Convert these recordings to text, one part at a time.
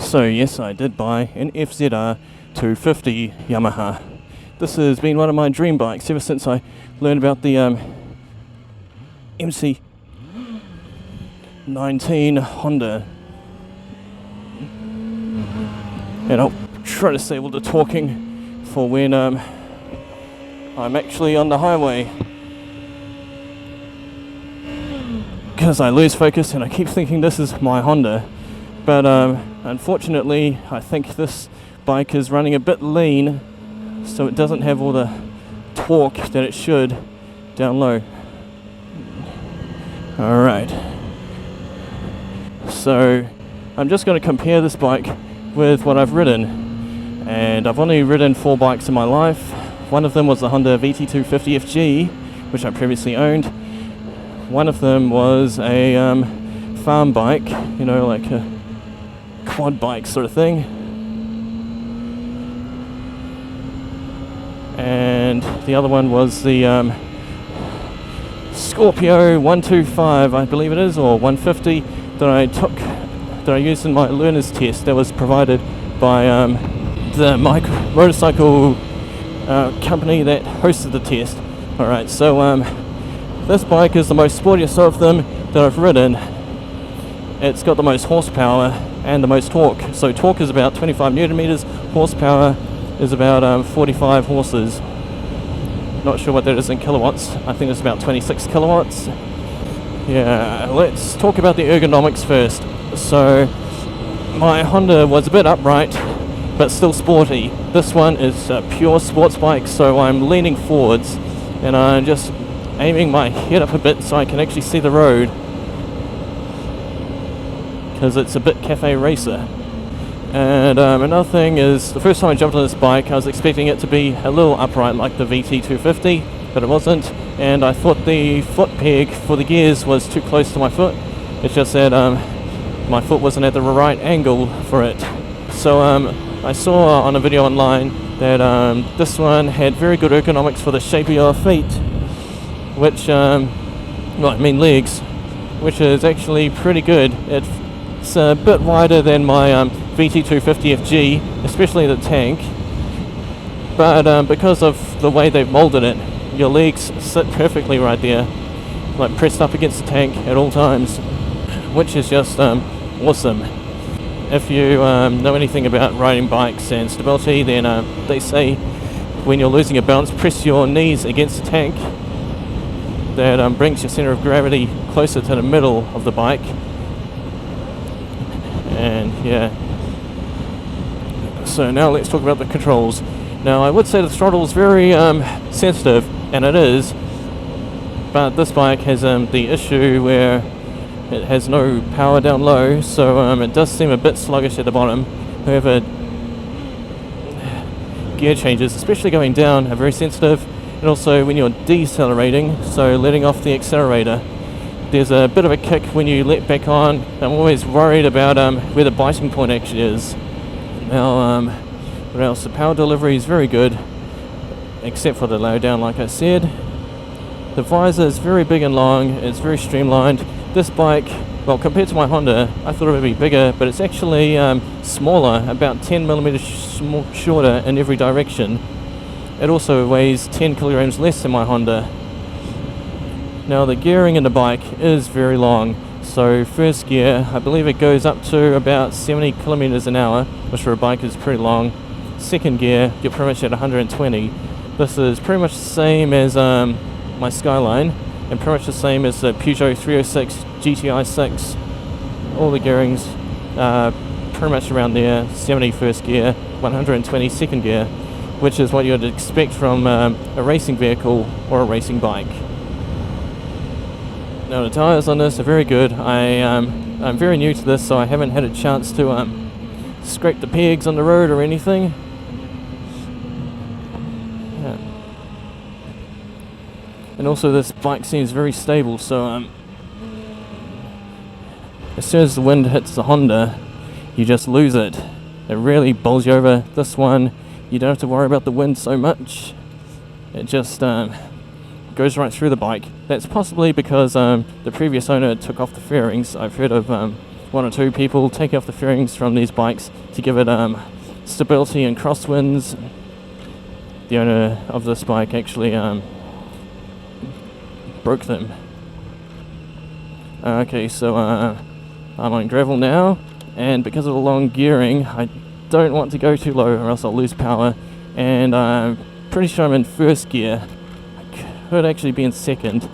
So yes, I did buy an FZR250 Yamaha. This has been one of my dream bikes ever since I learned about the MC19 Honda. And I'll try to save all the talking for when I'm actually on the highway, because I lose focus and I keep thinking this is my Honda. But unfortunately, I think this bike is running a bit lean, so it doesn't have all the torque that it should down low. Alright, so I'm just going to compare this bike with what I've ridden, and I've only ridden 4 bikes in my life. One of them was the Honda VT250 FG, which I previously owned. One of them was a farm bike, you know, like a quad bike sort of thing. And the other one was the Scorpio 125, I believe it is, or 150, that I used in my learner's test that was provided by the motorcycle company that hosted the test. Alright, so this bike is the most sportiest of them that I've ridden. It's got the most horsepower and the most torque. So torque is about 25 newton meters, horsepower is about 45 horses. Not sure what that is in kilowatts. I think it's about 26 kilowatts. Yeah, let's talk about the ergonomics first. So my Honda was a bit upright but still sporty. This one is a pure sports bike, so I'm leaning forwards and I'm just aiming my head up a bit so I can actually see the road, because it's a bit cafe racer. And another thing is, the first time I jumped on this bike I was expecting it to be a little upright like the VT250, but it wasn't, and I thought the foot peg for the gears was too close to my foot. It's just that my foot wasn't at the right angle for it. So I saw on a video online that this one had very good ergonomics for the shape of your feet, which, legs, which is actually pretty good. It's a bit wider than my VT250 FG, especially the tank, but because of the way they've molded it, your legs sit perfectly right there, like pressed up against the tank at all times, which is just awesome. If you know anything about riding bikes and stability, then they say when you're losing your balance, press your knees against the tank. That brings your center of gravity closer to the middle of the bike. And yeah, so now let's talk about the controls. Now I would say the throttle is very sensitive, and it is, but this bike has the issue where it has no power down low, so it does seem a bit sluggish at the bottom. However, gear changes, especially going down, are very sensitive, and also when you're decelerating, so letting off the accelerator, there's a bit of a kick when you let back on. I'm always worried about where the biting point actually is. Now, what else? The power delivery is very good, except for the low down, like I said. The visor is very big and long, it's very streamlined. This bike, well, compared to my Honda, I thought it would be bigger, but it's actually smaller, about 10 millimeters shorter in every direction. It also weighs 10 kilograms less than my Honda. Now the gearing in the bike is very long. So first gear, I believe it goes up to about 70 kilometers an hour, which for a bike is pretty long. Second gear, you're pretty much at 120. This is pretty much the same as my Skyline, and pretty much the same as the Peugeot 306 GTI 6. All the gearings are pretty much around there. 70 first gear, 120 second gear, which is what you'd expect from a racing vehicle or a racing bike. Now the tyres on this are very good. I'm very new to this, so I haven't had a chance to scrape the pegs on the road or anything. Yeah. And also this bike seems very stable, so as soon as the wind hits the Honda, you just lose it. It really bowls you over. This one, you don't have to worry about the wind so much. It just goes right through the bike. That's possibly because the previous owner took off the fairings. I've heard of one or two people taking off the fairings from these bikes to give it stability in crosswinds. The owner of this bike actually broke them. Okay, so I'm on gravel now, and because of the long gearing, I don't want to go too low or else I'll lose power, and I'm pretty sure I'm in first gear. I could actually be in second,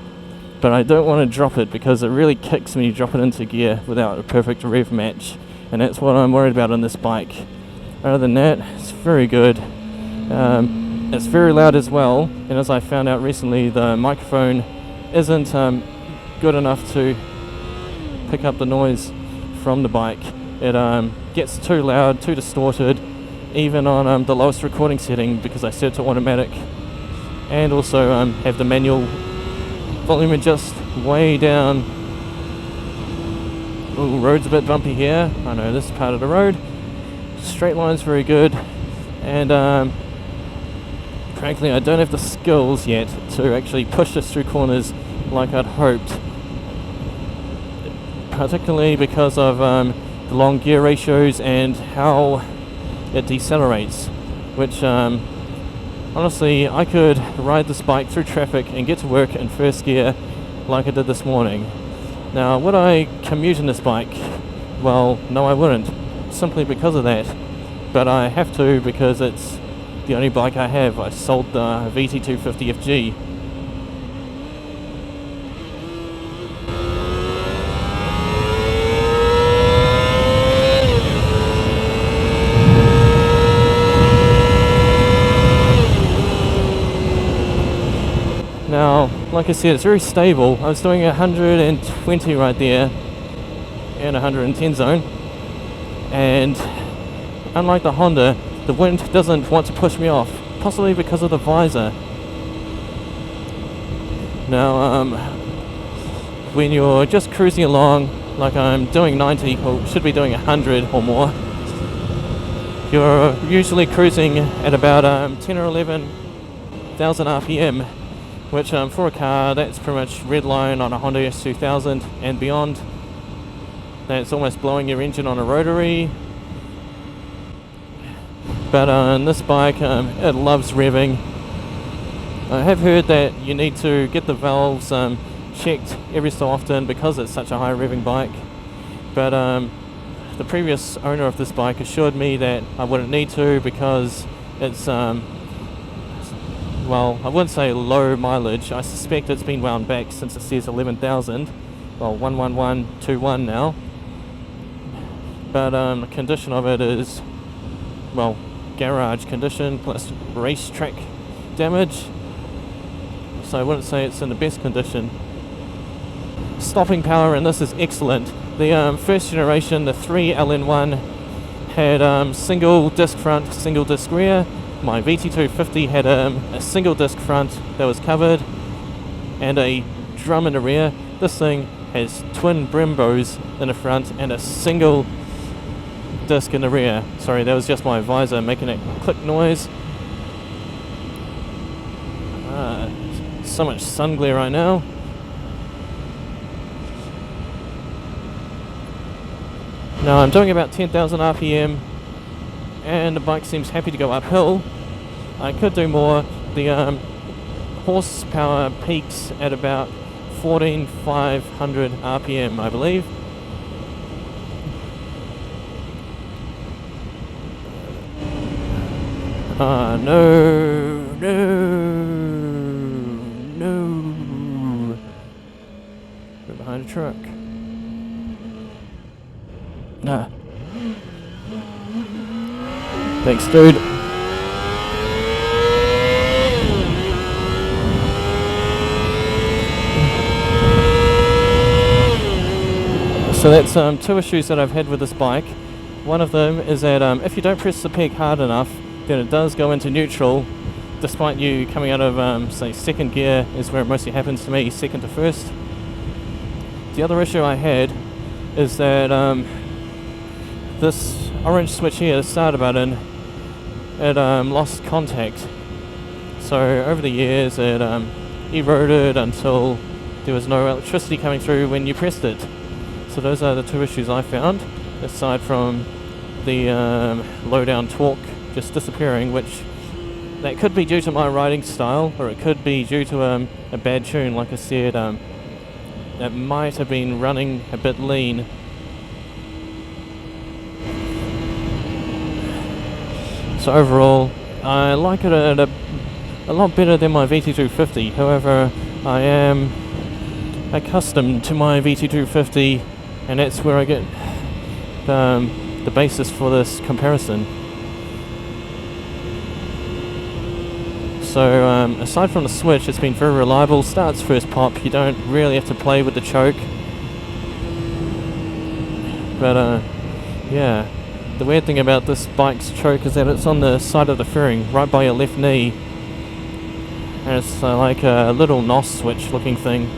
but I don't want to drop it because it really kicks when you drop it into gear without a perfect rev match, and that's what I'm worried about on this bike. Other than that, it's very good. It's very loud as well, and as I found out recently, the microphone isn't good enough to pick up the noise from the bike. It gets too loud, too distorted, even on the lowest recording setting because I set it to automatic, and also have the manual volume adjust way down. Ooh, road's a bit bumpy here. I know this part of the road. Straight line's very good, and frankly I don't have the skills yet to actually push this through corners like I'd hoped, particularly because of the long gear ratios and how it decelerates, which honestly I could ride this bike through traffic and get to work in first gear like I did this morning. Now, would I commute in this bike? Well, no, I wouldn't, simply because of that, but I have to because it's the only bike I have. I sold the VT250 FG. Now, like I said, it's very stable. I was doing 120 right there in 110 zone, and unlike the Honda, the wind doesn't want to push me off, possibly because of the visor. Now, when you're just cruising along, like I'm doing 90, or should be doing 100 or more, you're usually cruising at about 10 or 11,000 RPM, which for a car, that's pretty much red line on a Honda S2000 and beyond. That's almost blowing your engine on a rotary. But on this bike, it loves revving. I have heard that you need to get the valves checked every so often because it's such a high revving bike. But the previous owner of this bike assured me that I wouldn't need to because it's well, I wouldn't say low mileage. I suspect it's been wound back since it says 11,000. Well, 11121 now. But the condition of it is, well, garage condition plus racetrack damage. So I wouldn't say it's in the best condition. Stopping power in this is excellent. The first generation, the 3LN1, had single disc front, single disc rear. My VT250 had a single disc front that was covered and a drum in the rear. This thing has twin Brembos in the front and a single disc in the rear. Sorry, that was just my visor making that click noise. So much sun glare right now. Now I'm doing about 10,000 RPM and the bike seems happy to go uphill. I could do more. The horsepower peaks at about 14,500 RPM, I believe. No. We're behind a truck. Nah. Thanks, dude. So that's two issues that I've had with this bike. One of them is that if you don't press the peg hard enough, then it does go into neutral, despite you coming out of, say, second gear is where it mostly happens to me, second to first. The other issue I had is that this orange switch here, the starter button, it lost contact. So over the years it eroded until there was no electricity coming through when you pressed it. So those are the two issues I found, aside from the low down torque just disappearing, which that could be due to my riding style, or it could be due to a bad tune. Like I said, it might have been running a bit lean. So overall, I like it a lot better than my VT250. However, I am accustomed to my VT250, and that's where I get the basis for this comparison. So aside from the switch, it's been very reliable. Starts first pop, you don't really have to play with the choke. But yeah, the weird thing about this bike's choke is that it's on the side of the fairing, right by your left knee. And it's like a little NOS switch looking thing.